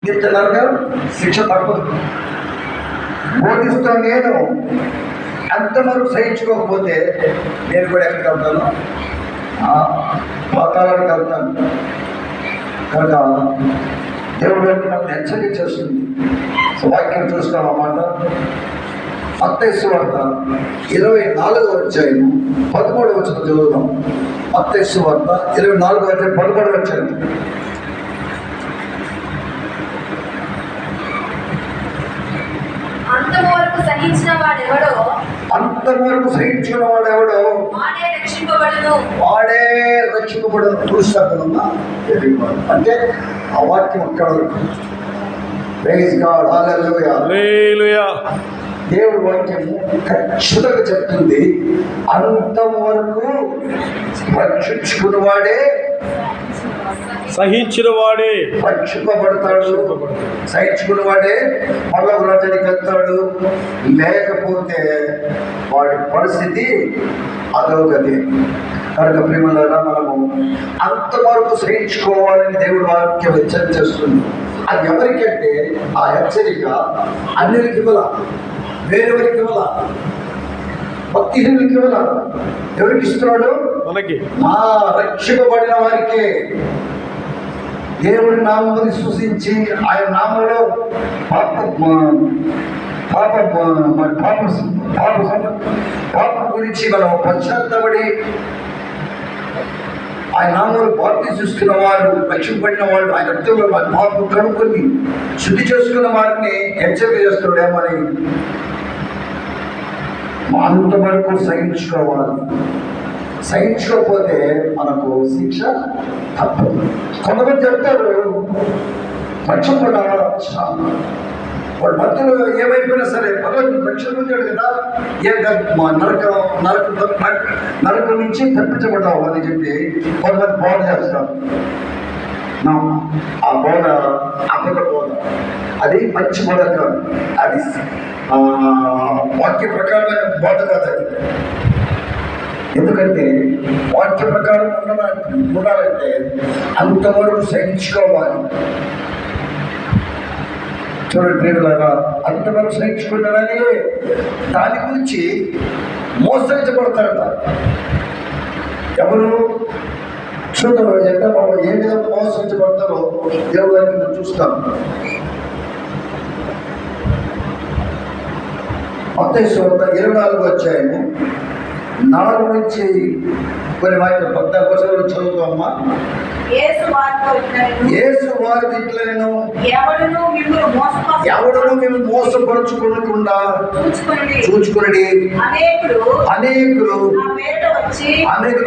చెప్తున్నారుగా, శిక్ష తప్పదు. బోధిస్తూ నేను అంతవరకు సహించుకోకపోతే నేను కూడా ఎక్కడికి వెళ్తాను? పాతాళానికి వెళ్తాను. కనుక దేవుడు నన్ను హెచ్చరిక చేస్తుంది. వాక్యం చూస్తాం అన్నమాట. మత్తయి సువార్త 24వ అధ్యాయం 13వ వచనం చదువుదాం. మత్తయి సువార్త 24వ అధ్యాయం 13వ వచనం. అంతవరకు సహించిన వాడెవడో వాడే రక్షింపబడను. చూస్తానమ్మా, అంటే ఆ వాక్యం అక్కడ వరకు. ప్రైజ్ గాడ్, హల్లెలూయా. దేవుడి వాక్యము ఖచ్చితంగా చెప్తుంది, అంతవరకు రక్షించుకున్నవాడే సహించిన వాడే రక్షింపబడతాడు. సహించుకున్న వాడే మళ్ళా రాజ్యానికి వెళ్తాడు. లేకపోతే వాడి పరిస్థితి అదోగతి. కనుక ప్రేమలారా, మనము అంతవరకు సహించుకోవాలని దేవుడు వాక్యం హెచ్చరిక చేస్తుంది. అది ఎవరికంటే ఆ హెచ్చరిక అన్యులకి ఇవ్వాల, వేరెవరికి ఇవ్వాల, భక్తిహీనులకి ఇవ్వాల. ఎవరికి ఇస్తున్నాడు? మనకి, మా రక్షింపబడిన వారికే. దేవుడి నామమును విశ్వసించి ఆయన నామంలో పాప గురించి మనం పశ్చాత్తపడి ఆయన నామంలో బాప్తిస్మిస్తున్న వారు, రక్షింపబడిన వాళ్ళు, ఆయన రక్తంలో పాపం కనుక్కొని శుద్ధి చేసుకున్న వారిని హెచ్చరిక చేస్తాడేమని. అంతవరకు సహించుకోవాలి. సహించుకోకపోతే మనకు శిక్ష తప్పదు. కొంతమంది చెప్తారు రక్షింపడాలి, వాడు మధ్యలో ఏమైపోయినా సరే పర్వాలేదు, రక్షణ పొందాడు కదా, నరకం నుంచి తప్పించబడ్డావు అని చెప్పి కొంతమంది బోధ చేస్తారు. ఆ బోధ అబద్ధ బోధ, అది మంచి బోధ కాదు. అది వాక్య ప్రకారమైన బోధ కాదు. అది ఎందుకంటే వాక్య ప్రకారం ఉండాలంటే అంతవరకు సహించుకోవాలి. చూడండి ప్రేమలారా, అంతవరకు సహించుకుంటారని దాని గురించి మోసగించబడతారట. ఎవరు? చూద్దాం ఎంత ఏ విధంగా మోసగించబడతారో దేవుడికి మనం చూస్తాం. మత్తయి సువార్త 24వ అధ్యాయము 4 నుంచి కొన్ని వాక్యం 14 వచనాలు చదువుతామమ్మా. యేసు వారితో ఇట్లనెను, ఎవడును మిమ్మును మోసపరచుకొనకుండా చూచుకొనుడి. అనేకులు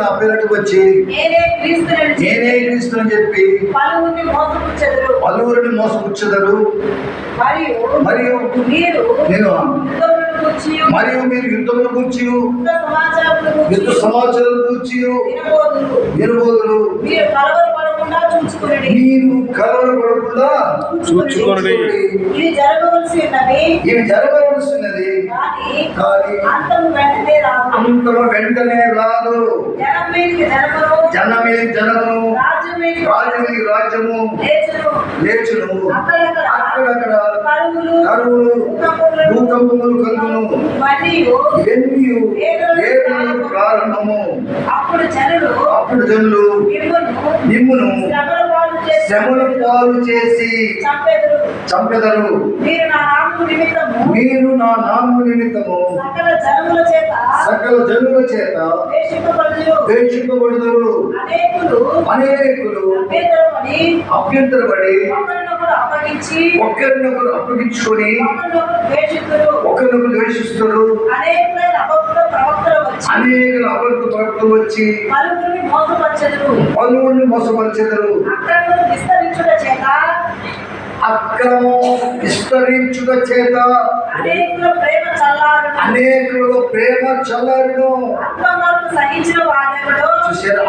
నా పేరట వచ్చి నేనే క్రీస్తుని చెప్పి పలువురిని మోసపుచ్చెదరు. మరియు మీరు యుద్ధముల గురించి, యుద్ధ సమాచారం గురించి వినబోదురు. మీరు కలవరపడకుండా చూచుకొనుడి. ఇవి జరగవలసినది కానీ అంతము వెంటనే రాదు. జనమే జనము, రాజ్యము లేచును. అక్కడక్కడ కరువులు, భూకంపములు కలుగును. ప్రారంభము. అప్పుడు జనులు నిమ్మును శ్రమల పాలు చేసి చంపెదరు. మీరు నా నామము నిమిత్తము సకల జనుల చేత ద్వేషింపబడుదురు. అనేకులు అభ్యంతరపడి ఒకరినొకరు అప్పగించుకొని ఒకరినొకరు ద్వేషిస్తారు. అనేక అబద్ధ ప్రవక్తలు వచ్చి పలువురిని మోసపరిచెదరు. అక్రమం విస్తరించుట చేత అనేకుల ప్రేమ చల్లారును.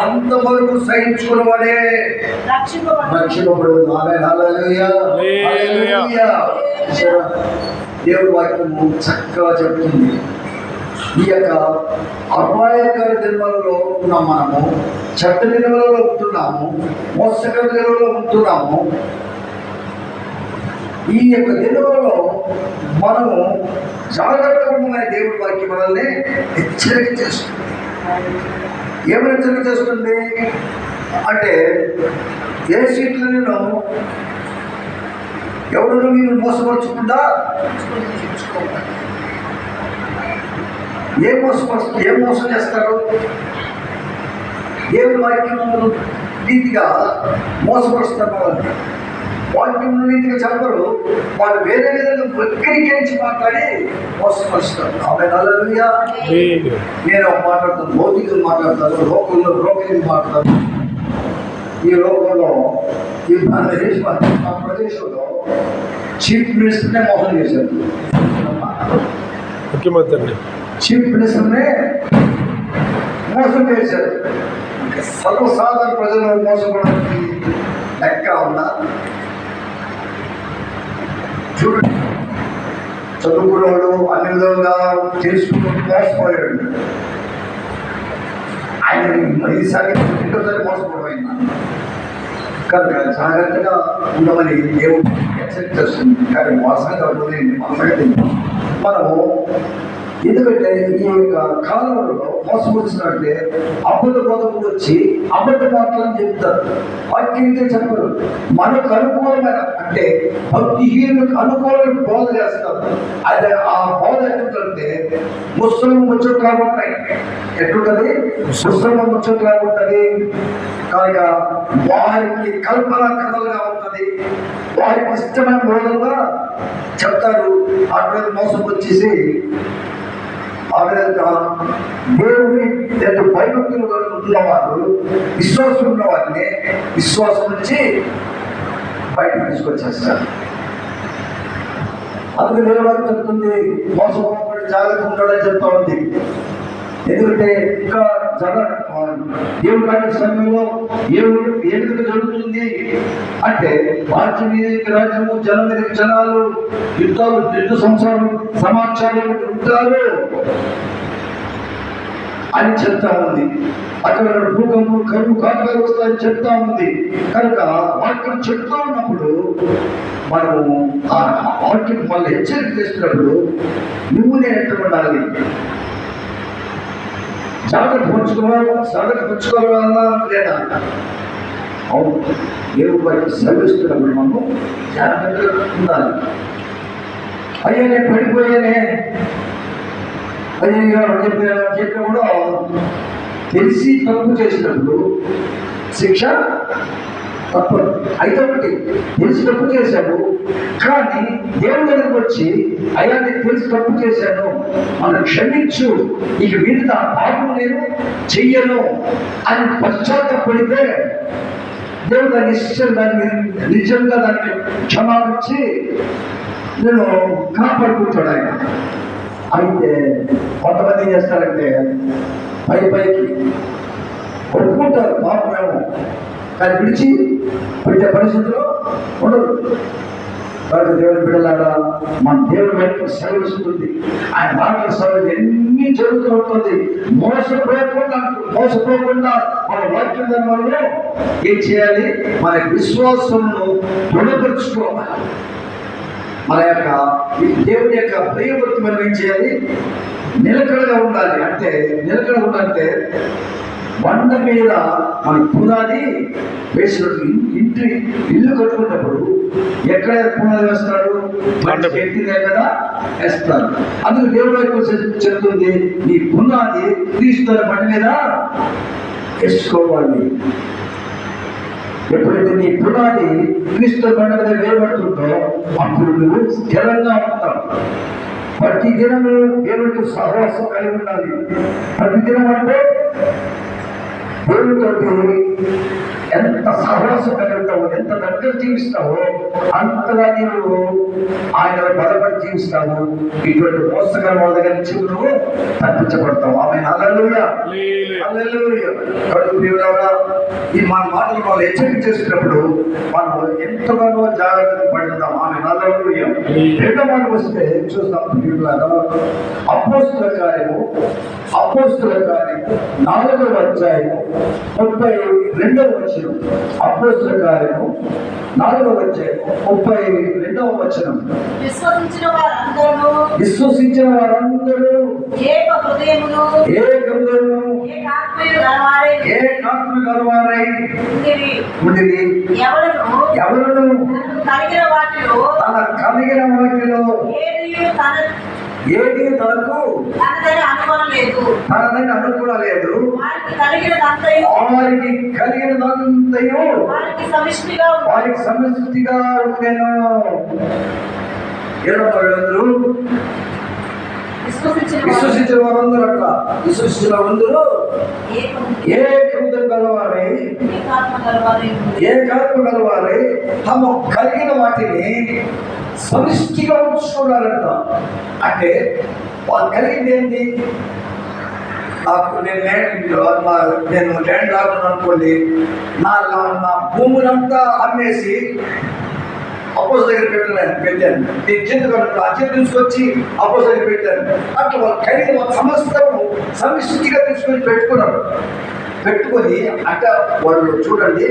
అంతవరకు సహించుకున్నవాడే రక్షింపబడు. దేవుడి వాక్యము చక్కగా చెప్తుంది. ఈ యొక్క అపాయకర దినములలో ఉన్నాం. మనము చెడ్డ దినములలో ఉంటున్నాము, మోసకర దినములలో ఉంటున్నాము. ఈ యొక్క దినంలో మనము జాగ్రత్తగా ఉండమని దేవుడి వాక్యం మనల్ని హెచ్చరిక చేస్తుంది. ఏమైనా హెచ్చరిక చేస్తుంది అంటే, ఏ సీట్లు నేను ఎవరు మీరు మోసపరచకుండా ఏం మోసం చేస్తారు? దేవుడి వాక్యం నీతిగా మోసపరుస్తారు. వాళ్ళని వాక్యం నీతిగా చెప్పరు, వాళ్ళు వేరే విధంగా వక్రీకరించి మాట్లాడి మోసపరుస్తారు. ఆమె హల్లెలూయా. నేను మాట్లాడతాను, భౌతికలు మాట్లాడతాను, లోకంలో మాట్లాడతాను. ఈ లోకంలో ఈ మన ప్రదేశంలో చీఫ్ మినిస్టర్నే మోసం చేశారు. ముఖ్యమంత్రి చీఫ్ మినిస్టర్నే మోసం చేశారు. సర్వసాధారణ ప్రజలు మోసపోవడానికి లెక్క ఉందా? చూడండి, చదువుకున్నవాడు అన్ని విధంగా తెలుసుకుని మోసపోయాడు. ఆయన ఈసారి రెండోసారి మోసపోవడం అయిందా? కనుక జాగ్రత్తగా ఉండమని దేవుడు హెచ్చరిక చేస్తుంది. కానీ మోసంగా ఉంటుంది మనము. ఎందుకంటే ఈ యొక్క కాలంలో మోసపరుస్తున్నట్టే అబద్ధ బోధకులు వచ్చి అబద్ధ మాటలను చెప్తారు. వాక్యంతో చెప్పరు. మనకు అనుకూలమైన అంటే భక్తిహీనులకు అనుకూలమైన బోధ చేస్తారు. అదే ఆ బోధ ఎట్లుంటే ముస్లిం ముచ్చట్లు ఉంటాయి. ఎట్లుంటది? ముస్లిం ముచ్చట్లు ఉంటుంది. కనుక వారికి కల్పన కథలుగా ఉంటుంది. వారికి ఇష్టమైన బోధలుగా చెప్తారు. అక్కడ మోసం వచ్చేసి ఆ విధంగా దేవుని భయభక్తులు ఉన్నవారు, విశ్వాసం ఉన్న వారిని విశ్వాసం నుంచి బయటకు తీసుకొచ్చేస్తారు. అందుకు నిలబడి చెప్తుంది, మోసపోకుండా జాగ్రత్త ఉంటాడని చెప్తా ఉంది. ఎందుకంటే ఇంకా దేవుడు రాజ్య సమయంలో ఏ విధంగా జరుగుతుంది అంటే, రాజ్యం మీదకి రాజ్యము, జనం మీదకి జనాలు, యుద్ధాలు, యుద్ధ సమాచారాలు ఉంటారు అని చెప్తా ఉంది. అక్కడ భూకంపం, కరువు, కాటకాలు వస్తాయని చెప్తా ఉంది. కనుక వాక్యం చెప్తా ఉన్నప్పుడు మనము ఆ వాక్యం మళ్ళీ హెచ్చరిక చేస్తున్నప్పుడు నువ్వు నేను ఎట్లా ఉండాలి? జాగ్రత్త పంచుకోవాలా లేదా? అవును, దేవుడు వారికి సెలవిస్తున్నప్పుడు మనము జాగ్రత్తగా ఉండాలి. అయ్యా నేను పడిపోయానే, అయ్యా చెప్పినప్పుడు తెలిసి తప్పు చేసినప్పుడు శిక్ష తప్పదు. అయితే ఒకటి, తెలిసి తప్పు చేశాడు కానీ దేవుడి దగ్గరకు వచ్చి అయ్యా నేను తెలిసి తప్పు చేశాను, మనం క్షమించు, ఇక మీద పాపం నేను చెయ్యను అని పశ్చాత్తపడితే దేవుడు దాన్ని నిజంగా దాన్ని క్షమాపించి నేను కాపాడుకుంటాడు ఆయన. అయితే కొంతమంది ఏం చేస్తారంటే పైకి ఒప్పుకుంటారు పాపమేమో, కానీ విడిచి పెట్టే పరిస్థితిలో ఉండదు. కాబట్టి దేవుని బిడ్డలారా, మన దేవుడి వైపు సెలవిస్తుంది. ఆయన మాటల సెలవు ఎన్ని జరుగుతూ ఉంటుంది. మోసపోకుండా మన వాక్యం ధర్మంలో ఏం చేయాలి? మన విశ్వాసమును దృఢపరుచుకోవాలి. మన యొక్క దేవుని యొక్క ప్రియభక్తి మనం ఏం చేయాలి? నిలకడగా ఉండాలి. అంటే నిలకడ ఉండాలంటే బండ మీద మన పునాది వేసినట్టు ఇల్లు కట్టుకున్నప్పుడు ఎక్కడ పునాది వేస్తాడు? ఎత్తిదే కదా వేస్తాడు. అందుకు దేవుడు ఎక్కువ చెప్తుంది, నీ పునాది క్రీస్తు బండ మీద వేసుకోవాలి. ఎప్పుడైతే నీ పునాది క్రీస్తు బండ మీద వేయబడుతుందో అప్పుడు నువ్వు స్థిరంగా ఉంటావు. ప్రతి దినము దేవుడికి సహవాసం కలిగి ఉండాలి. ప్రతి దినం అంటే దేవుడితో ఎంత సహవాసం కలిగి ఉంటావో, ఎంత దగ్గర జీవిస్తావో అంతగా నీవు ఆయన బలపడి జీవిస్తావు. ఇటువంటి మోసకర వాళ్ళ దగ్గర నుంచి నువ్వు తప్పించబడతావు. ఆమె హల్లెలూయా. ఈ మన మాటలు వాళ్ళు హెచ్చరిక చేసినప్పుడు మనం ఎంతగానో జాగ్రత్తగా పడుతున్నాం. ఆమె హల్లెలూయా. రెండో మాట వస్తే చూస్తాం ప్రియులారా, అపోస్తుల కార్యము 4వ అధ్యాయము 32వ వచనం. అపోస్తుల కార్యము 4వ అధ్యాయము 32వ వచనం. విశ్వసించిన వారందరూ ఏక హృదయమును ఏకాత్మ గలవారై ఉండిరి. ఎవరును కలిగిన వాటిలో తన కలిగిన వాటిలో ఏది తనకు తనదని అనుకోలేదు. వారికి కలిగినదంతయు వారికి సమిష్టిగా ఉండెను. వాళ్ళందరూ విశ్వసించిన వారందరూ అట్లా విశ్వసించిన వారందరూ ఏ హృదయం గలవారై ఏకాత్మ గలవారై తమ కలిగిన వాటిని సమిష్టిగా ఉంచుకున్నారంట. అంటే వాళ్ళు కలిగింది ఏంటి? నాకు నేను ల్యాండ్ లాగున్నాను అనుకోండి, నా భూములంతా అమ్మేసి అపోజ్ దగ్గర పెట్టాను. నేను చేతిలో ఆ చేతి తీసుకొచ్చి అపోజ్ దగ్గర పెట్టాను. అట్లా వాళ్ళు కలిగిన సమస్తము సమిష్టిగా తీసుకొని పెట్టుకొని అంటే వాళ్ళు చూడండి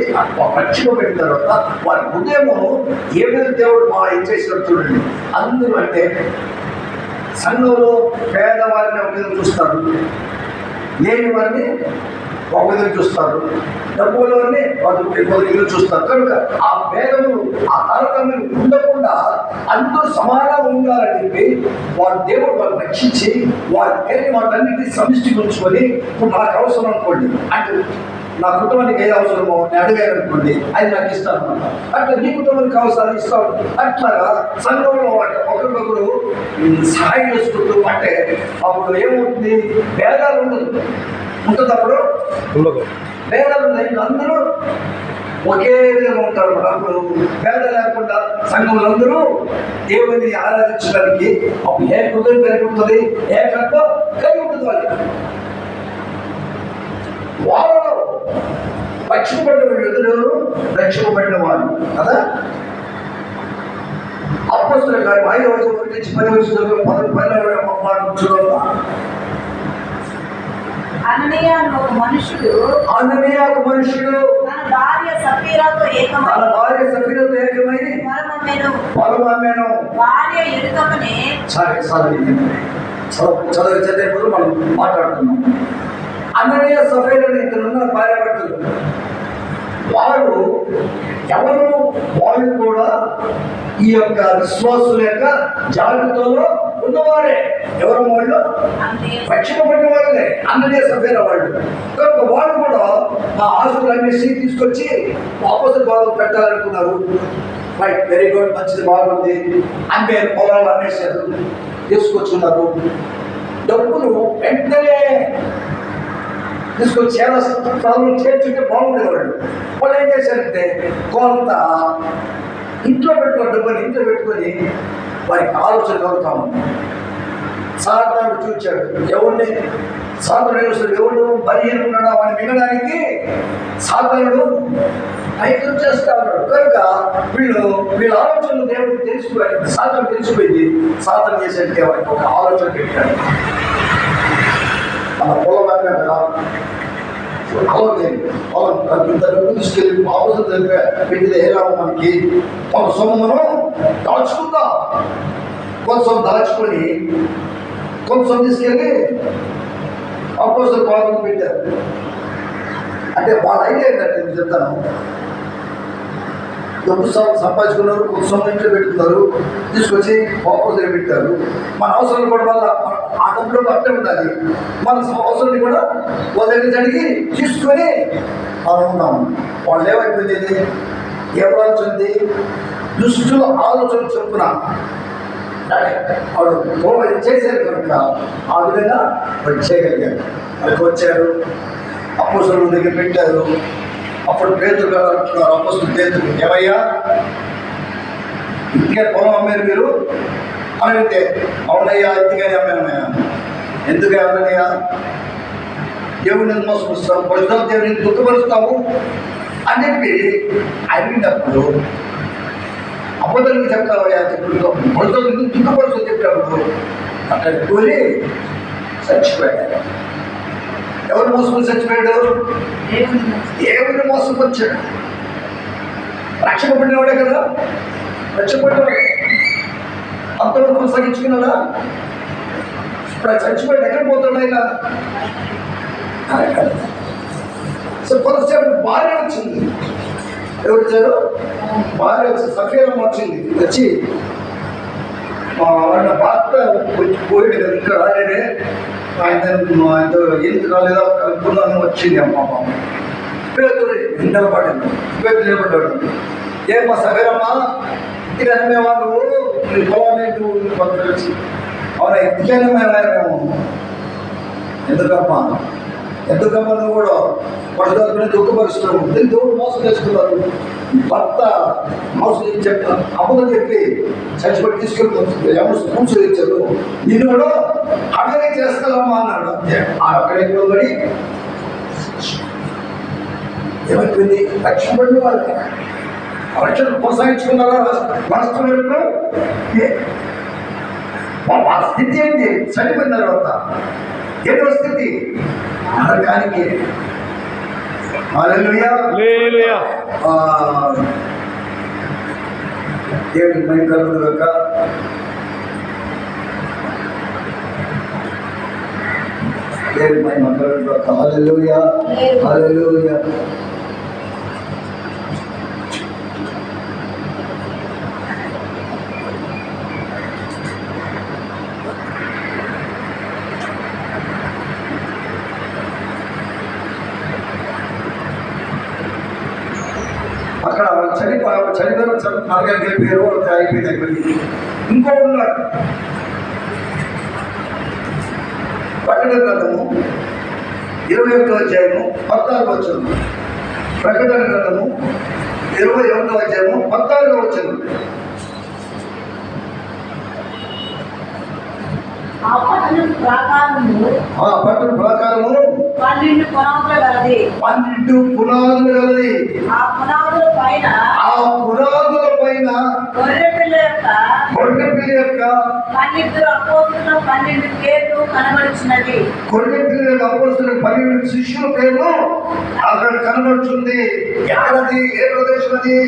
పచ్చిగా పెట్టిన తర్వాత వారి హృదయము ఏ విధంగా దేవుడు ఇచ్చేసినట్టు చూడండి. అందరూ అంటే సంఘంలో పేదవారిని ఒక విధంగా చూస్తారు, లేని వారిని ఒక విధంగా చూస్తారు, డబ్బులవారిని ఒక విధంగా చూస్తారు. కనుక ఆ భేదము ఆ తారతమ్యం ఉండకుండా అందరూ సమానంగా ఉండాలని చెప్పి వారి దేవుడు వాళ్ళు రక్షించి వారి పేరు వాటన్నిటినీ సమిష్టి ఉంచుకొని ఇప్పుడు నాకు అవసరం అనుకోండి, అంటే నా కుటుంబానికి ఏది అవసరమో నేను అడిగాను అనుకోండి, అది నాకు ఇస్తాను అనమాట. అట్లా నీ కుటుంబానికి అవసరాలు ఇస్తాను. అట్లాగా సంఘంలో ఒకరికొకరు సహాయం చేసుకుంటూ అంటే అప్పుడు ఏమవుతుంది? భేదాలు ఉంటుంది. అప్పుడు భేదాలు ఉన్నాయి, అందరూ ఒకే విధంగా ఉంటారు. అప్పుడు భేద లేకుండా సంఘంలో అందరూ దేవుని ఆరాధించడానికి అప్పుడు ఏ హృదయం కలిగి ఉంటుంది, ఏకత్వం కలిగి ఉంటుంది. వాళ్ళలో రక్షింపబడిన ఎదురు రక్షింపబడిన వారు కదా. అపోస్తుల కార్యం 5వ వచనం నుంచి 10వ వచనం అననీయ ఒక మనుషుడు తన భార్య సఫీరాతో ఏకమై పొలం అమ్మేను. భార్య ఎదుకమనే చదివే మనం మాట్లాడుతున్నాం. అననీయ సఫీరా ఇద్దరున్న భార్య భర్తలు. వారు ఎవరు? వాళ్ళు కూడా ఈ యొక్క విశ్వాసుల యొక్క జాగ్రత్తలో ఉన్నవారే. ఎవరు వాళ్ళు? రక్షింపబడిన వాళ్ళే, అననీయ సఫీరా వాళ్ళు. కనుక వాళ్ళు కూడా మా ఆస్తులు అమ్మేసి తీసుకొచ్చి అపోస్తలుల పాదాలకు పెట్టాలనుకున్నారు. రైట్, వెరీ గుడ్, మంచిది, బాగుంది. అంటే పొలాలు అమ్మేశారు, తీసుకొచ్చున్నారు. డబ్బులు వెంటనే తీసుకొచ్చి స్థలంలో చేర్చుంటే బాగుండేది. వాళ్ళు ఏం చేశారంటే కొంత ఇంట్లో పెట్టుకొని వారికి ఆలోచన కలుగుతాము. సాధారణ చూచాడు ఎవరిని ఎవరు బలహీన ఉన్నాడో వాడిని మిగడానికి సాధారణుడు ప్రయత్నం చేస్తా ఉన్నాడు. కనుక వీళ్ళ ఆలోచనలు దేవుడికి తెలిసిపోయాడు. సాధారణ తెలిసిపోయింది. సాధన చేసేందుకే వారికి ఒక ఆలోచన పెట్టాడు. మన పొలం కదా తీసుకెళ్ళి ఆపోజిట్ పెట్టింది ఎలా మనకి మన సొమ్మును దాచుకుందాం. కొంచెం దాచుకొని కొంచెం తీసుకెళ్ళి అపోజిట్ పాదం పెట్టారు. అంటే వాళ్ళ ఐడియా ఏంటంటే నేను చెప్తాను, డబ్బు సంపాదించుకున్నారు, కొంచెం ఇంట్లో పెట్టుకున్నారు, తీసుకొచ్చి ఆపోజిట్ పెట్టారు. మన అవసరాలు కూడా వల్ల ఆ డబ్బులో అట్టే ఉండాలి. మన అవసరాన్ని కూడా వాళ్ళ దగ్గర అడిగి తీసుకొని మనం ఉన్నాము. వాళ్ళు ఏమైపోయింది? ఏమవుతుంది? దుష్టుల ఆలోచన చొప్పున వాడు చేశారు. కనుక ఆ విధంగా వాళ్ళు చేయగలిగారు. వాళ్ళకి వచ్చారు, అపోస్తలుల దగ్గర పెట్టారు. అప్పుడు పేతురు గారు అంటున్నారు, అపోస్తలుడు పేతురు, ఏమయ్యా ఇంటికే పొలం అమ్మారు మీరు అని అంటే, అవునయ్యా ఇంటికని అమ్మానయ్యా. ఎందుకు అమ్మనయ్యా? దేవుడిని మోసపరుస్తాము, పరిశుద్ధ దేవుడిని దుఃఖపరుస్తాము అని చెప్పి అడిగినప్పుడు అబద్ధానికి చెప్తావయ్యా చెప్పులతో మొదలు దుఃఖపరుస్తూ చెప్పినప్పుడు అక్కడ కూలి చచ్చిపోయాడు. ఎవరు మోసుకొని చచ్చిపోయాడు? దేవుని మోసపరిచాడు. రక్షపడినవాడే కదా, రక్షపడినవాడే. అంతవరకు కొనసాగించుకున్నాడా? ఇప్పుడు చచ్చిపోయాడు, ఎక్కడ పోతాడు ఆయన? సో కొంతసేపు భార్య వచ్చింది. ఎవరు వచ్చారు? భార్య వచ్చి సఫీరం వచ్చింది. వచ్చి వాళ్ళ భర్త పోయాడు కదా, ఇంకా రాలేదే, ఆయనతో ఎందుకు రాలేదో కనుక్కున్నాను వచ్చింది అమ్మ. పేదలు నిలబడింది. పేదలు నిలబడ్డాడు. ఏమ్మా సఫీరమ్మా, ఇది అమ్మేవా నువ్వు? నీ పొలాన్ని వచ్చి అవునా ఎందుకైనా మేము ఎందుకమ్మా నువ్వు కూడా పట్టుదలని దుఃఖపరుస్తున్నావు? దేవుడు మోసం చేసుకున్నారు. భర్త మోసం చెప్తాను అబద్ధం చెప్పి చచ్చిపోయి తీసుకెళ్ళి కూర్చోచ్చారు. నిన్ను కూడా అక్కడే చేస్తావమ్మా అన్నాడు. అక్కడే కూడా ఏమైపోయింది? రక్షణ పడిన వాళ్ళకి రక్షణ కొనసాగించుకున్నారా? వాస్తవంలో ఆ స్థితి ఏంటి? చనిపోయిన తర్వాత ఏదో స్థితి నరకానికి. హల్లెలూయా. దేవుడి మహిమ కలుగును గాక. దేవుడి మహిమ కలుగును గాక. హల్లెలూయా. హల్లెలూయా. అక్కడ చనిపోయిన నరకానికి వెళ్ళిపోయారు. అయిపోయింది. ఇంకో ఉన్నాడు. ప్రకటన గ్రంథము 21వ అధ్యాయము 14వ వచనం. ప్రకటన గ్రంథము 21వ అధ్యాయము 14వ వచనం. ఆ పట్టణ ప్రాకారము 12 పునాదులు గలది. 12 పునాదులు గలది. ఆ పునాదుల పైన గొర్రె పిల్ల యొక్క 12 అపోస్తుల 12 పేర్లు కనబడుచున్నవి. గొర్రె పిల్ల యొక్క అపోస్తుల 12 శిష్యుల పేర్లు అక్కడ కనబడుతుంది. ఎక్కడది? ఏ ప్రదేశం అది?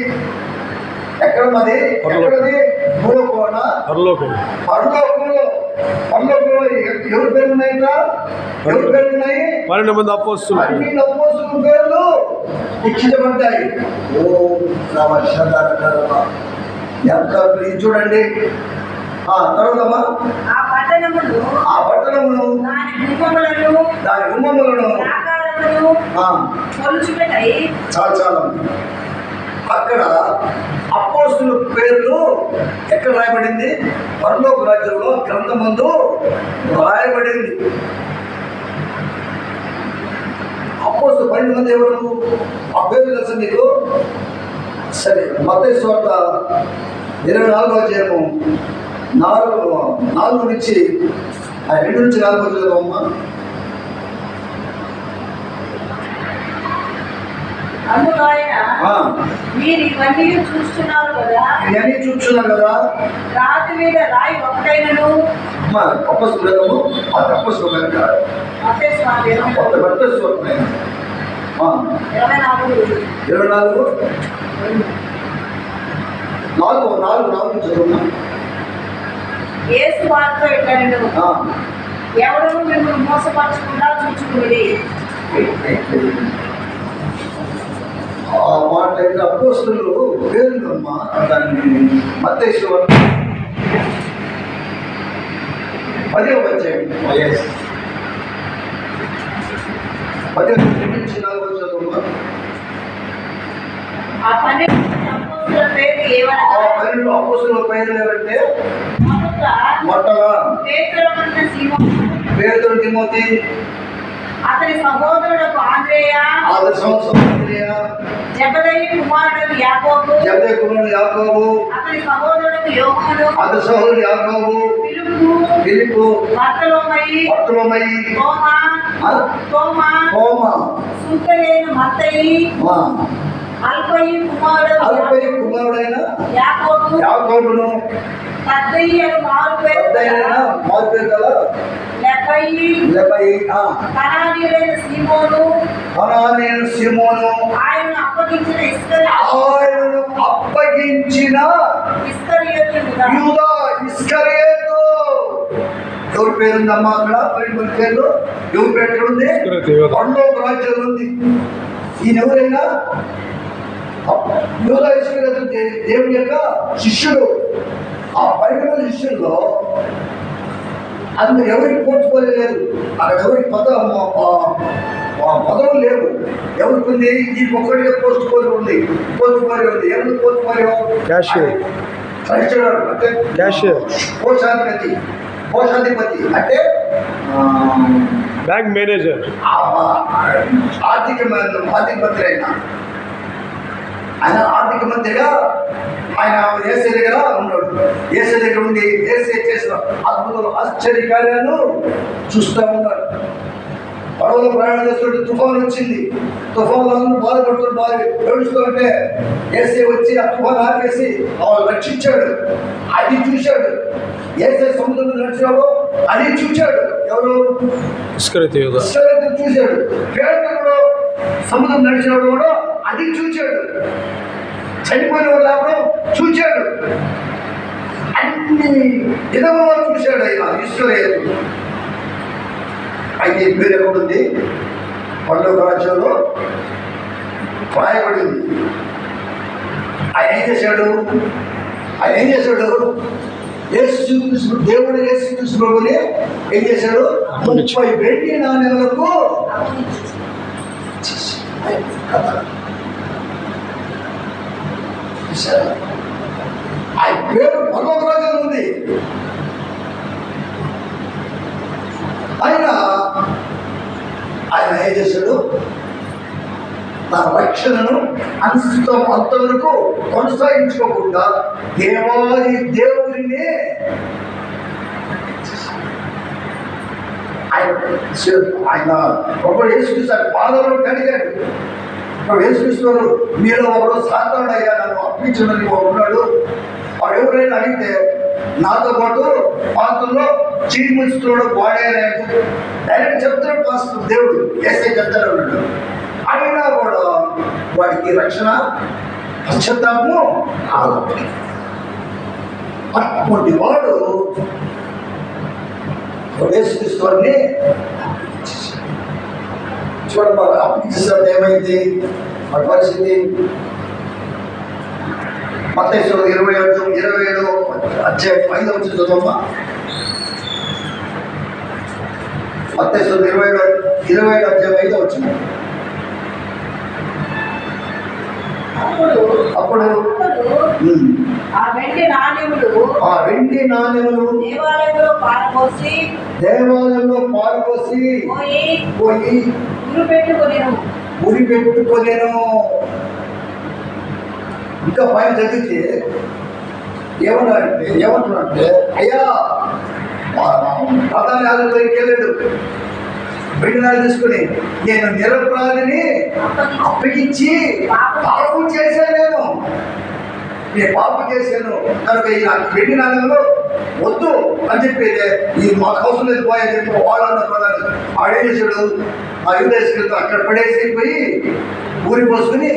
ఎక్కడ మరి? ఎక్కడది? పరలోకంలో ఎవరి పేరు ఉన్నాయి? 12 మంది అపోస్తులు. 12 అపోస్తుల పేర్లు ఇచ్చించబడ్డాయి. ఎంత చూడండి. తర్వాతమ్మా ఆ పట్టణమును దాని గుమ్మములను కొలుచుటకై చాలా అక్కడ అపోస్తుల పేర్లు ఎక్కడ రాయబడింది? పరలోక రాజ్యంలో గ్రంథమందు రాయబడింది. అపోస్తులు 12 మంది ఎవరు? ఆ పేర్లు తెలుసు మీకు? సరే, మత్తయి సువార్త 24వ అధ్యాయము 4 నుంచి 2 నుంచి 4 చదువుతామమ్మా. అందులో ఆయన మీరు ఇవన్నీ చూస్తున్నారు కదా, రాతి మీద రాయి ఒకటైనను అపోస్తులు అపోస్తులు 24 చదువున్నా. యేసు వారితో ఇట్లనెను, ఎవరు మిమ్మల్ని మోసపరచకుండా చూచుకుని. ఆ మాట అపోస్తులు పేర్లమ్మా. దాన్ని మత్తయి సువార్త 10వ అధ్యాయం 10 నుంచి 4 చదువుమ్మా. ఆ 12 అపోస్తుల పేర్లు ఏవనగా, ఆ 12 అపోస్తుల పేర్లు ఎవరంటే? మొదట పేతురు, తిమోతి, అతని సహోదరుడు ఆంద్రేయ, జెబెదయి కుమారుడు యాకోబు, అతని సహోదరుడు యోహాను, ఫిలిప్పు, బర్తలోమయి, తోమా, సుంకరేను మత్తయి, అల్పయి కుమారుడు అల్పయి కుమారుడైన యాకోబు యాకోబును తద్దయి అని మారు పేరు పెద్దయిన మారుపేరు గల లెబయి లెబయి, కనానీయుడైన సీమోను కనానీయుడు సీమోను, ఆయనను అప్పగించిన ఆయనను అప్పగించిన ఇస్కరియోతు యూదా ఇస్కరియోతు. ఎవరి పేరుందమ్మా అక్కడ? పన్నెండు పేర్లు. ఎవరి పేరు ఎక్కడ ఉంది? పరలోక రాజ్యంలో ఉంది. ఈయన ఎవరైనా యూదా ఇస్కరియోతు దేవుని యొక్క శిష్యుడు. ఆ 12 మంది శిష్యుల్లో అందులో ఎవరికి పోర్చుకోలేదు. అక్కడ ఎవరికి పదవులు లేవు. ఎవరికి ఉంది? ఈ ఒక్కడిగా పోర్చుకోలి ఉంది. ఎవరికి పోర్చుకోలేవు? అంటే కోశాధిపతి అంటే బ్యాంక్ మేనేజర్, ఆర్థిక మంత్రి ఆయన ఆర్థిక మంత్రిగా ఆయన ఏసీ దగ్గర ఉన్నాడు. ఏసీ దగ్గర ఉండి ఏసీ చేసిన అద్భుతాలు ఆశ్చర్యకార్యాలు చూస్తూ ఉన్నాడు. పడవలో ప్రయాణం చేస్తుంటే తుఫాను వచ్చింది. తుఫాను బాధపడుతూ ఏడుస్తూ ఉంటే ఏసీ వచ్చి ఆ తుఫాను ఆపేసి వాళ్ళు రక్షించాడు. అది చూశాడు. ఏసీ సముద్రంలో నడిచాడు, అది చూశాడు. ఎవరు? ఇస్కరియోతు చూశాడు. పేదలు సముద్రం నడిచినప్పుడు కూడా అది చూశాడు. చనిపోయిన వాళ్ళు ఎవరు? చూశాడు. అన్ని విధముగా చూశాడు ఆయన ఇస్కరియోతు. అయితే పేరు ఎక్కడుంది? పరలోక రాజ్యంలో రాయబడింది. ఆయన ఏం చేశాడు? యేసుక్రీస్తు దేవుడు యేసుక్రీస్తు ప్రభువుని ఏం చేశాడు? 30 వెండి నాణ్యాలకు ఆయన పేరు పరలోక రాజ్యంలో ఉంది. ఆయన ఏం చేశాడు? తన రక్షణను అంతవరకు కొనసాగించుకోకుండా దేవుడిని ఆయన ఒకడు యేసుక్రీస్తు పాదాలను కడిగాడు. ఇప్పుడు యేసుక్రీస్తు మీలో ఒకడు సాతానుడయ్యా నన్ను అప్పించడానికి ఉన్నాడు. వాడు ఎవరైనా అడిగితే నాతో పాటు పాత్రలో చీముస్తున్నాడు వాడే డైరెక్ట్ చెప్తున్నాడు. పాస్టర్ దేవుడు ఏసై చెప్తానే ఉన్నాడు. అయినా కూడా వాడికి రక్షణ పశ్చాత్తాపము ఆలోచన. అటువంటి వాడు యేసుక్రీస్తుని చూడమని అప్పగించేసాడు. ఏమైంది వాడి పరిస్థితి? మత్తయి 27 అధ్యాయం 5 వచ్చింది చదవమ్మా. మత్తయి 27 అధ్యాయం 5 వచ్చింది. అప్పుడు ఆ వెండి నాణ్యములు దేవాలయంలో పారబోసి పోయి ఉరి పెట్టుకొనేను. ఇంకా పైన చదివితే ఏమంటున్నాడంటే అయ్యా ప్రధాని ఆలయంలోకి వెళ్ళాడు. వెండినాలు తీసుకుని నేను నిరపరాధిని అప్పగించి పాపం చేశాను. నేను పాపం చేశాను కనుక ఈ వెండి నాణ్యంలో వద్దు అని చెప్పేది ఈ మాకు అవసరం లేదు పోయని చెప్పి వాళ్ళు అన్న ప్రధాని ఆడేం చేశాడు? ఆ యుద్ధ అక్కడ పడేసిపోయి ఊరి పోసుకుని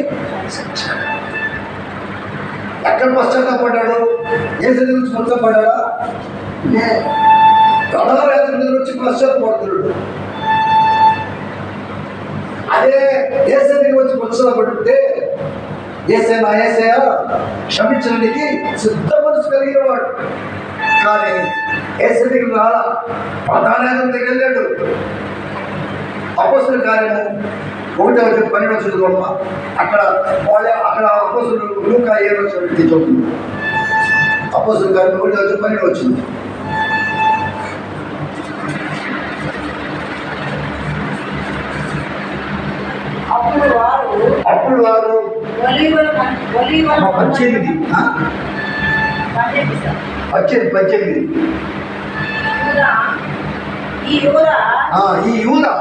ఎక్కడ పశ్చాత్తాపడ్డాడు? ఏసీ గురించి పశ్చాత్తాపడ్డాడా? గణరాజు దగ్గర వచ్చి పశ్చాత్తాపడుతున్నాడు. అదే ఏసీ దగ్గర వచ్చి పశ్చాత్తాపడుతుంటే ఏసయ్య క్షమించడానికి సిద్ధ మనసు కలిగిన వాడు. కానీ ఏసీ దగ్గర రాలా, ప్రధానాధికారి దగ్గర వెళ్ళాడు. అపోస్తలుల కార్యము 1:12 చదువుకోమ్మ. అక్కడ అపోస్తలులు లూకా 7 చదువుతుంది. అపోస్తలుల కార్యము 1:12 వచ్చింది. అప్పుడు వారు 18 ఈ యూదా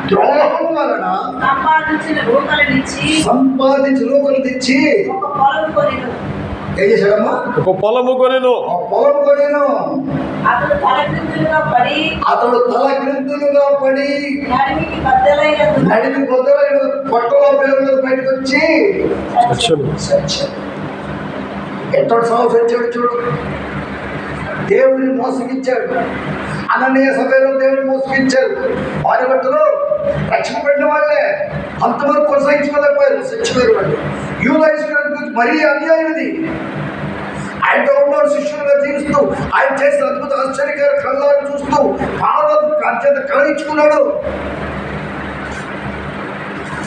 ద్రోహం వలన సంపాదించిన రూపాయలు తెచ్చి ఏం చేశాడమ్మా? ఒక పొలము కొనెను. ఆ పొలం కొనేను. అతడు తల క్రిందులుగా పడి నడిమి బద్దలైన పొట్టలో పేరు బయటకు వచ్చి చచ్చాడు. ఎట్లా సాగు చచ్చాడు చూడు. దేవుడిని మోసగించాడు. అననీయ సభలో దేవుడిని మోసగించారు. వారి బట్టలు రక్షింపబడిన వాళ్ళే అంతవరకు కొనసాగించుకోలేకపోయారు, చచ్చిపోయారు వాళ్ళు. యూదాయిస్కులకు మరీ అన్యాయం ఇది. ఆయనతో ఉన్న శిష్యులుగా జీవిస్తూ ఆయన చేసిన అద్భుత ఆశ్చర్యకర కళ్ళాన్ని చూస్తూ పాలన అత్యంత కళించుకున్నాడు.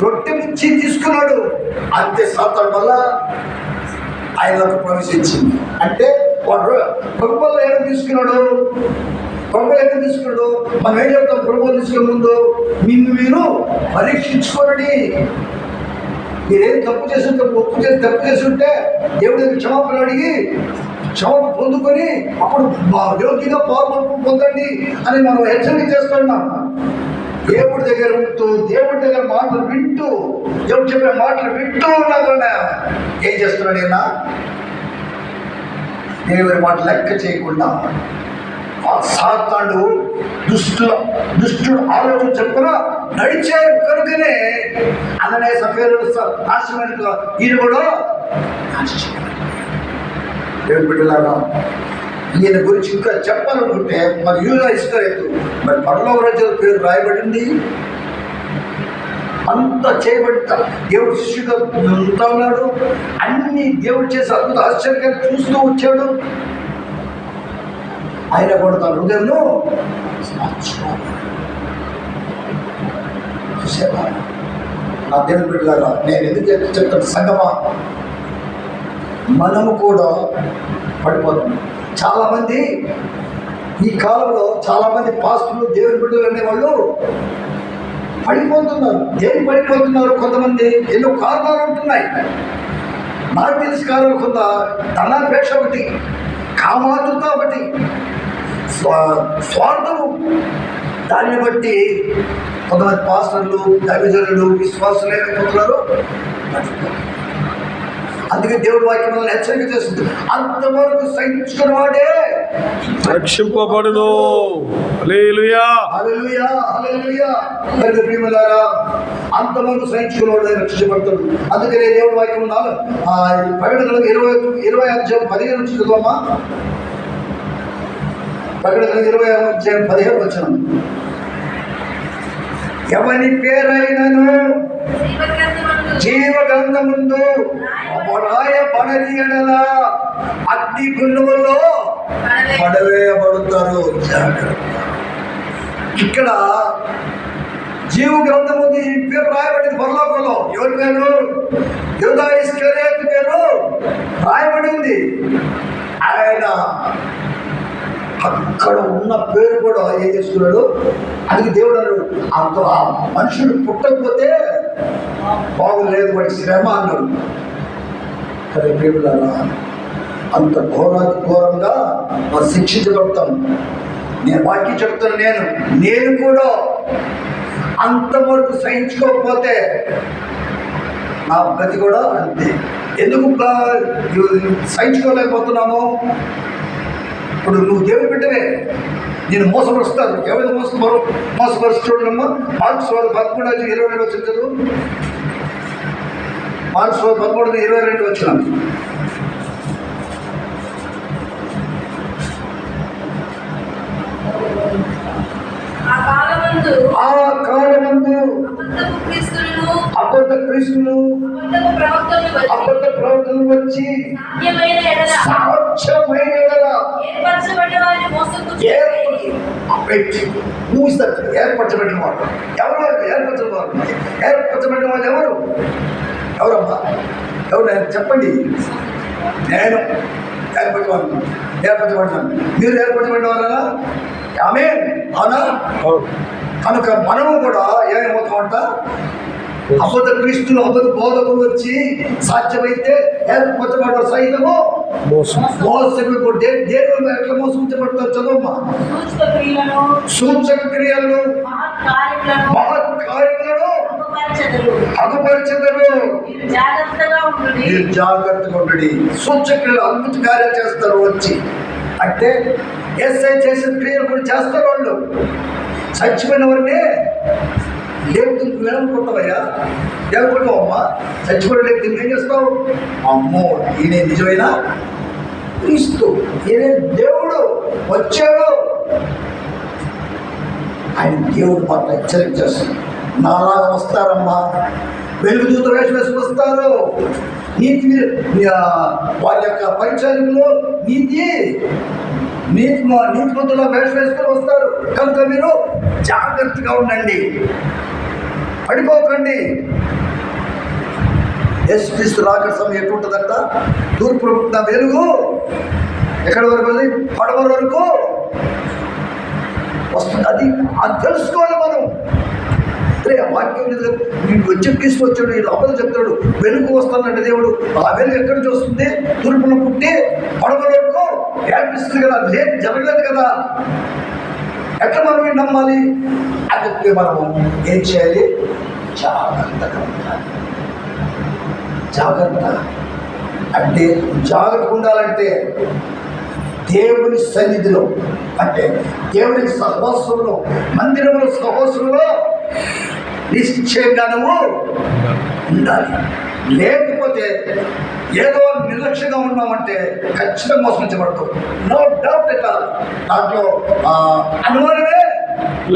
రొట్టె నుంచి తీసుకున్నాడు. అంతే సాతాను వల్ల ఆయనకు ప్రవేశించింది. అంటే వాడు ప్రభుత్వంలో ఏం తీసుకున్నాడు? మనం ఏం చెప్తాం? ప్రభుత్వం తీసుకునే ముందు మీరు పరీక్షించుకోండి. మీరేం తప్పు చేసి తప్పు చేసి ఉంటే దేవుడి క్షమాపణ అడిగి క్షమాపణ పొందుకొని అప్పుడు యోగ్యంగా పాల్గొను పొందండి అని మనం హెచ్చరిక చేస్తున్నాం. దేవుడి దగ్గర ఉంటూ దేవుడి దగ్గర మాటలు వింటూ దేవుడు చెప్పిన మాటలు వింటూ ఉన్నా ఏం చేస్తున్నాడు? ఈయన దేవుడి మాట లెక్క చేయకుండా సాతానుడు దుష్టుడు ఆలోచన చెప్పున నడిచారు కనుకనే అలానే సఫేరు నాశనమైన ఈయన కూడా దేవుడి బిడ్డలారా, ఈయన గురించి ఇంకా చెప్పాలనుకుంటే మరి యూదా ఇస్కరియోతు మరి పరలోక రాజ్యం పేరు రాయబడింది. అంత చేయబడ్డ దేవుడు శిష్యుగా ఉంటా ఉన్నాడు. అన్ని దేవుడు చేసే అద్భుత ఆశ్చర్యంగా చూస్తూ వచ్చాడు. ఆయన కూడా తన హృదయంలో చూసేవా? నా దేవుని బిడ్డలారా, నేను ఎందుకు చెప్తాను సంగమా, మనము కూడా పడిపోతున్నాం. చాలామంది ఈ కాలంలో చాలామంది పాస్టర్లు దేవుని బిడ్డలు అనేవాళ్ళు పడిపోతున్నారు. దేని పడిపోతున్నారు? కొంతమంది ఎన్నో కారణాలు ఉంటున్నాయి. నాకు తెలిసి కారణాలు కొంత ధనాపేక్ష ఒకటి, కామాతుత ఒకటి, స్వార్థము. దాన్ని బట్టి కొంతమంది పాస్టర్లు దైవజనులు విశ్వాసులు ఏమైపోతున్నారు. అందుకే దేవుడు వాక్యం వల్ల హెచ్చరిక చేస్తుంది. అంతవరకు సహించుకున్న వాడే రక్షింపబడును. హల్లెలూయా, హల్లెలూయా, హల్లెలూయా. ప్రియములారా, అంతవరకు సహించుకున్నవాడే రక్షించబడతాడు. అందుకనే దేవుడు వాక్యం ప్రకటన 20 నుంచి చదువమ్మా. ప్రకటన 20:15 వచనం. ఎవని పేరైనను జీవగ్రంథమందు రాయబడని యెడల అగ్ని గుండములో పడవేయబడతారు. ఇక్కడ జీవ గ్రంథం ఉంది. ఈ పేరు రాయబడింది పరలోకంలో. ఎవరి పేరు? యూదా ఇస్కరియోతు పేరు రాయబడి ఉంది. ఆయన అక్కడ ఉన్న పేరు కూడా ఏం చేసుకున్నాడు? అందుకే దేవుడు అన్నాడు, అంత మనుషుడు పుట్టకపోతే బాగులేదు, వాడి శ్రమ అన్నాడు. కానీ దేవుడారా, అంత ఘోరంగా మనం శిక్షించబడతాం. నేను వాక్యం చెప్తాను. నేను కూడా అంతవరకు సహించుకోకపోతే నా గతి కూడా అంతే. ఎందుకు సహించుకోలేకపోతున్నాము? ఇప్పుడు నువ్వు దేవుడు బిడ్డవే, నేను మోసపరుస్తారు. ఎవరైనా మోసపరుస్తు చూడమ్మా. మార్క్స్ 13:22 వచ్చింది చదువు. మార్క్స్ 13:22 వచ్చిన. ఆ కాలమందు అబద్ధ క్రీస్తులు అబద్ధ ప్రవక్తలు వచ్చి సాక్ష్యమైన ఎడల ఏర్పరచబడిన వాడు ఎవరు? ఏర్పరచబడిన వాళ్ళు ఎవరు? ఎవరమ్మా? ఎవరు చెప్పండి. నేను ఏర్పరచబడినాను. మీరు ఏర్పరచబడిన వాళ్ళనా? ఆమేన్. అవునా? కనుక మనము కూడా ఏమవుతామంట? అబద్ధ క్రీస్తులు అబద్ధ బోధకులు వచ్చి సాధ్యమైతే ఏర్పరచబడ్డారు సైతము మోసము. దేవుడు ఎట్లా మోసపడతారు? చదవమ్మా. సూచక క్రియలను మహత్కార్యములను అగుపరచెదరు. మీరు జాగ్రత్తగా ఉండండి. మీరు జాగ్రత్తగా ఉండండి. సూచక్రియలు అద్భుత కార్యాలు చేస్తారు వచ్చి. అంటే ఎస్ఐ చేసిన క్రియలు కూడా చేస్తారు వాళ్ళు. చచ్చిపోయిన వారిని లేపుతూ ఏమనుకుంటావయ్యా, ఏమనుకుంటావమ్మా? చచ్చిపోయిన లేపుతూ ఏం చేస్తావు? అమ్మో ఈయన నిజమైన క్రీస్తు, ఈయన దేవుడు వచ్చాడు. ఆయన దేవుడు మాట హెచ్చరిక చేస్తాడు. నాలాగా వస్తారమ్మా, వెలుగుదూత వేషం వేసి వస్తారు. నీతి వాళ్ళ యొక్క పరిచయంలో నీతిమంతుల వేషం వేసుకొని వస్తారు. కనుక మీరు జాగ్రత్తగా ఉండండి, పడిపోకండి. యేసుక్రీస్తు రాకడ సమయం ఎటుంటుందంట? తూర్పు వెలుగు ఎక్కడి వరకు? పడవ వరకు వస్తుంది. అది తెలుసుకోవాలి మనం. అరే వాక్యం వీడు వచ్చి తీసుకొచ్చాడు, వీడు అబద్ధం చెప్తాడు. వెలుగు వస్తానంటే దేవుడు ఆ వెలుగు ఎక్కడి నుంచి వస్తుంది? తూర్పున పుట్టి పడవ వరకు వ్యాపిస్తుంది కదా. అది జరగలేదు కదా. ఎట్లా మనం నమ్మాలి? అది మనము ఏం చేయాలి? జాగ్రత్తగా ఉండాలి. జాగ్రత్త అంటే జాగ్రత్తగా ఉండాలంటే దేవుని సన్నిధిలో, అంటే దేవుని సహవాసంలో, మందిరంలో సహవాసంలో నిశ్చయంగానూ ఉండాలి. లేకపోతే ఏదో నిర్లక్ష్యంగా ఉన్నామంటే ఖచ్చితంగా మోసగించబడతాం. No doubt at all. దాంట్లో అనుమానమే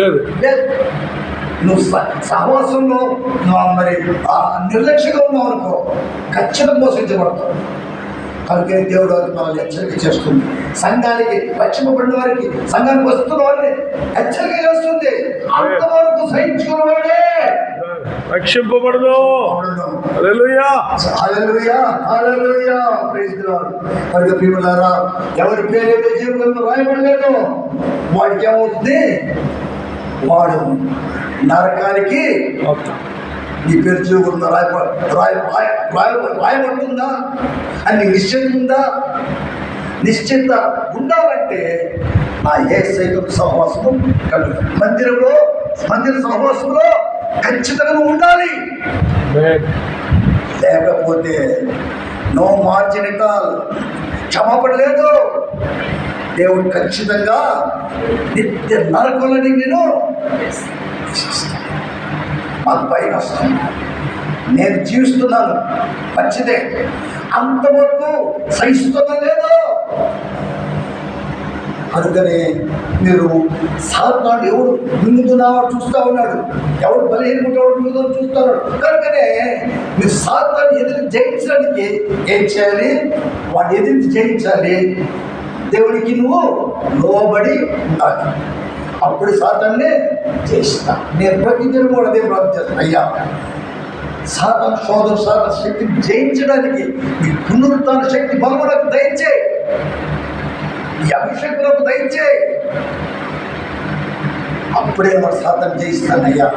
లేదు. నువ్వు సహవాసంలో మరి నిర్లక్ష్యంగా ఉన్నావు అనుకో, ఖచ్చితంగా మోసగించబడతావు. కనుక దేవుడు మనల్ని హెచ్చరిక చేస్తుంది. సంఘానికి రక్షింపబడిన వారికి, సంఘానికి వస్తున్న వారిని హెచ్చరిక చేస్తుంది. అంతవరకు సహించుకున్నవాడే రక్షింపబడదు. హల్లెలూయా, హల్లెలూయా, హల్లెలూయా, ప్రైజ్ ది లార్డ్. కనుక ప్రియులారా, ఎవరి పేరైతే జీవితంలో రాయబడలేదో వాడికి ఏమవుతుంది? వాడు నరకానికి. నీ పేరు జీవుకుందా రాయబడుతుందా అని నిశ్చయిత ఉందా? నిశ్చిత ఉండాలంటే నా యేసయ్య సహవాసము కలుగు. మందిర సహవాసంలో ఖచ్చితంగా ఉండాలి. లేకపోతే నో మార్జిన్ ఎట్ ఆల్. క్షమాపణ లేదు. దేవుడు ఖచ్చితంగా నిత్య నరకులని నేను మాకు భయం వస్తుంది. నేను జీవిస్తున్నాను మంచిదే, అంతవరకు సహిస్తున్నా లేదు. అందుకనే మీరు సాధారణ ఎవడు మింగుతున్నావాడు చూస్తూ ఉన్నాడు, ఎవడు బలహీనముంటాడు మింగుతాడు చూస్తున్నాడు. కనుకనే మీరు సాధారణ ఎదురు జయించడానికి ఏం చేయాలి? వాడిని ఎదురు జయించాలి. దేవుడికి నువ్వు లోబడి ఉండాలి. అప్పుడు సాతాన్ని చేస్తా. నేను ప్రతి దినం కూడా అదే ప్రార్థన చేస్తాను. అయ్యా, సాతాను శక్తిని జయించడానికి మీ పునరుత్థాన శక్తి బలములకు దయచేయి, ఈ అభిషేకులకు దయచేయి. అప్పుడే వాడు సాతాను జయిస్తానయ్యా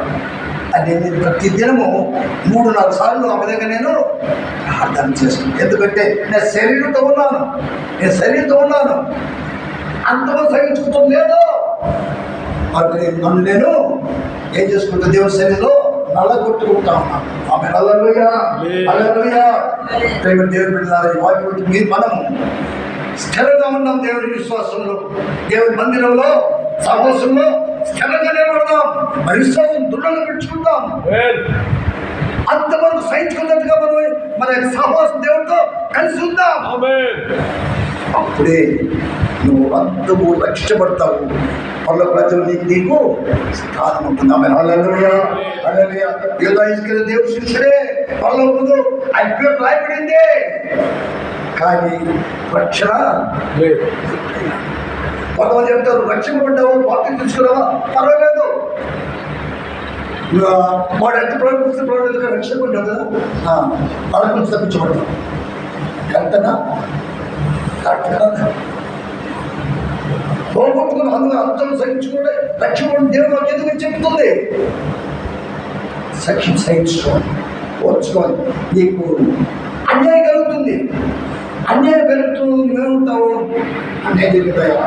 అని నేను ప్రతి దినము 3-4 సార్లు ఆ విధంగా నేను ప్రార్థన చేస్తాను. ఎందుకంటే నేను శరీరంతో ఉన్నాను, అంతమంది సహించుకుంటాం లేదు. నన్ను నేను ఏం చేసుకుంటా? దేవుని శరీరంలో నల్లగొట్టుకుంటా ఉన్నాను. ఆమె హల్లెలూయా, హల్లెలూయా. దేవుని బిడ్డలారా, ఈ వాక్యం మీరు మనము స్థిరంగా ఉన్నాం. దేవుని విశ్వాసంలో, దేవుని మందిరంలో, సహవాసంలో స్థిరంగా నిలబడదాం. మన విశ్వాసం దృఢంగా పెంచుకుందాం. అంతవరకు సహించుకున్నట్టుగా మనం మన సహవాసం దేవుడితో కలిసి ఉందాం. అప్పుడే నువ్వు అంతము రక్షించబడతావు. వాళ్ళ ప్రజలు నీకు స్థానం ఉంటుంది. ఆమె హల్లెలూయా, హల్లెలూయా. యోధాయిస్కరియ దేవుడు శిష్యుడే, వాళ్ళ ముందు ఆయన పేరు రాయబడింది, కానీ రక్షణ లేదు. కొంతమంది చెప్తారు రక్షింపబడ్డావు, బాప్తిసం తీసుకున్నావా, పర్వాలేదు, వాడు ఎంత ప్రవర్తిస్తే రక్షింపబడ్డావు కదా, వాళ్ళ నుంచి తప్పించబడ్డావు. కరెక్టనా? కరెక్ట్ కదా? పోగొట్టుకుని అందులో అంతం సహించుకుంటే రక్షణ దేవుడు మాకు ఎందుకు చెప్తుంది? సఖ్యం సహించుకోవాలి, ఓర్చుకోవాలి. నీకు అన్యాయం కలుగుతుంది, అన్యాయం పెరుగుతుంది, నువ్వేముంటావు? అన్యాయం జరుగుతాయా?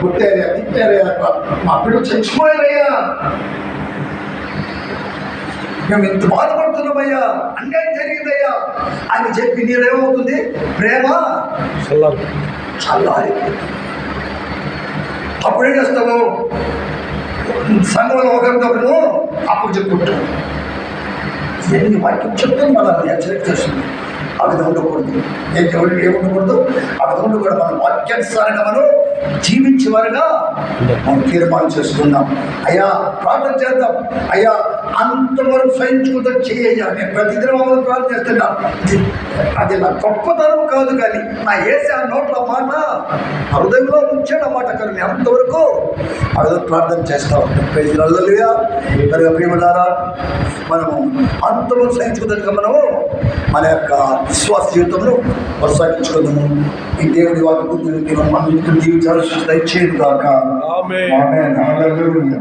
పుట్టారా తిట్టారా మా పిల్లలు చచ్చిపోయారయ్యా, మేము ఇంత బాధపడుతున్నామయ్యా, అన్యాయం జరిగిందయ్యా అని చెప్పి నీరేమవుతుంది? ప్రేమ చల్లారు. చల్లారి. అప్పుడేం చేస్తావు? సంఘంలో ఒకరికొకరు అప్పుడు చెప్పుకుంటాం. ఎన్ని వాక్యం చెప్తాను మనం హెచ్చరిక చేస్తుంది. ఆ విధంగా ఉండకూడదు. ఏముండకూడదు? ఆ విధంగా కూడా మనం వాక్యానుసారంగా మనం జీవించేవారుగా మనం తీర్మానం చేసుకుందాం. అయ్యా ప్రార్థన చేద్దాం. అయ్యా అంతవరకు సహించుకుంటూ చేయ్యా. నేను ప్రతిదినం ప్రార్థన చేస్తున్నాం. అది నా గొప్పతనం కాదు, కానీ నా ఏసే ఆ నోట్ల మాట హృదయంలో ఉంచాడు అన్నమాట. కానీ నేను అంతవరకు ఆ విధంగా ప్రార్థన చేస్తా ఉంటాం. ప్రేజులల్లెలూయా. మరి ప్రియములారా, మనము అంతవరకు సహించుకుందాం. మనము మన యొక్క విశ్వాస జీవితంలో కొనసాగించుకుందాము. ఈ దేవుడి వాక్యం మనం జీవించాల్సి దయచేయదు కాక. ఆమేన్. ఆమేన్. హల్లెలూయా.